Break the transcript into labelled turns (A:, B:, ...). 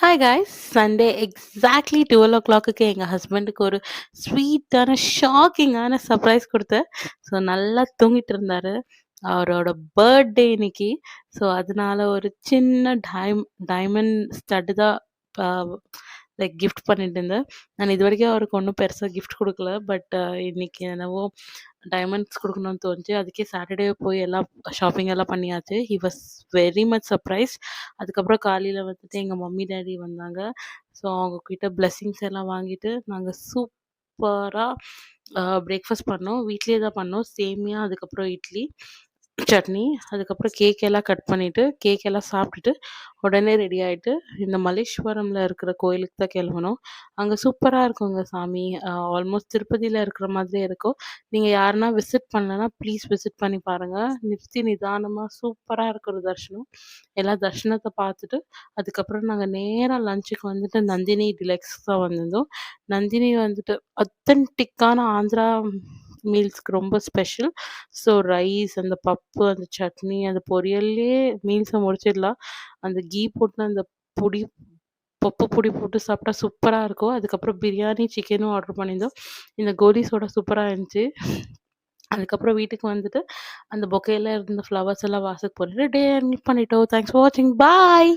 A: Hi guys! Sunday exactly 12:00க்கு எங்க ஹஸ்பண்டுக்கு ஒரு ஸ்வீட்டான, ஷாக்கிங்கான சர்ப்ரைஸ் குடுத்தேன். ஸோ நல்லா தூங்கிட்டு இருந்தாரு. அவரோட பர்த்டே இன்னைக்கு. ஸோ அதனால ஒரு சின்ன டைமண்ட் ஸ்டட் தான் ப லைக் கிஃப்ட் பண்ணிட்டுருந்தேன். நான் இதுவரைக்கும் அவருக்கு ஒண்ணும் பெருசா கிஃப்ட் குடுக்கல. பட் இன்னைக்கு என்னவோ டைமண்ட்ஸ் குடுக்கணும்னு தோணுச்சு. அதுக்கே சாட்டர்டே போய் எல்லாம் ஷாப்பிங் எல்லாம் பண்ணியாச்சு. He was very much surprised. அதுக்கப்புறம் காலையில வந்துட்டு எங்க மம்மி, டாடி வந்தாங்க. ஸோ அவங்க கிட்ட பிளெஸ்ஸிங்ஸ் எல்லாம் வாங்கிட்டு, நாங்க சூப்பரா பிரேக்ஃபாஸ்ட் பண்ணோம். வீட்லயே தான் பண்ணோம். சேமியா, அதுக்கப்புறம் இட்லி, சட்னி, அதுக்கப்புறம் கேக் எல்லாம் கட் பண்ணிட்டு, கேக் எல்லாம் சாப்பிட்டுட்டு, உடனே ரெடி ஆயிட்டு, இந்த மல்லேஸ்வரம்ல இருக்கிற கோயிலுக்கு தான் கிளம்புனோம். அங்க சூப்பரா இருக்குங்க சாமி. ஆல்மோஸ்ட் திருப்பதியில இருக்கிற மாதிரியே இருக்கும். நீங்க யாருன்னா விசிட் பண்ணலன்னா, ப்ளீஸ் விசிட் பண்ணி பாருங்க. நிறுத்தி நிதானமா சூப்பரா இருக்கும் ஒரு தரிசனம். எல்லா தரிசனத்த பார்த்துட்டு, அதுக்கப்புறம் நாங்க நேரா லஞ்சுக்கு வந்துட்டு நந்தினி டிலக்ஸ் தான் வந்திருந்தோம். நந்தினி வந்துட்டு ஆத்தென்டிக்கான ஆந்திரா மீல்ஸ்க்கு ரொம்ப ஸ்பெஷல். ஸோ ரைஸ், அந்த பப்பு, அந்த சட்னி, அந்த பொரியல்லயே மீல்ஸ முடிச்சிடலாம். அந்த கீ போட்டு அந்த பொடி பப்பு பொடி போட்டு சாப்பிட்டா சூப்பரா இருக்கும். அதுக்கப்புறம் பிரியாணி, சிக்கனும் ஆர்டர் பண்ணியிருந்தோம். இந்த கோலி சோடா சூப்பரா இருந்துச்சு. அதுக்கப்புறம் வீட்டுக்கு வந்துட்டு, அந்த பொக்கேல இருந்த ஃப்ளவர்ஸ் எல்லாம் வாசல் போட்டுட்டு டே எண்ட் பண்ணிட்டோம். தேங்க்ஸ் ஃபார் வாட்சிங். பாய்.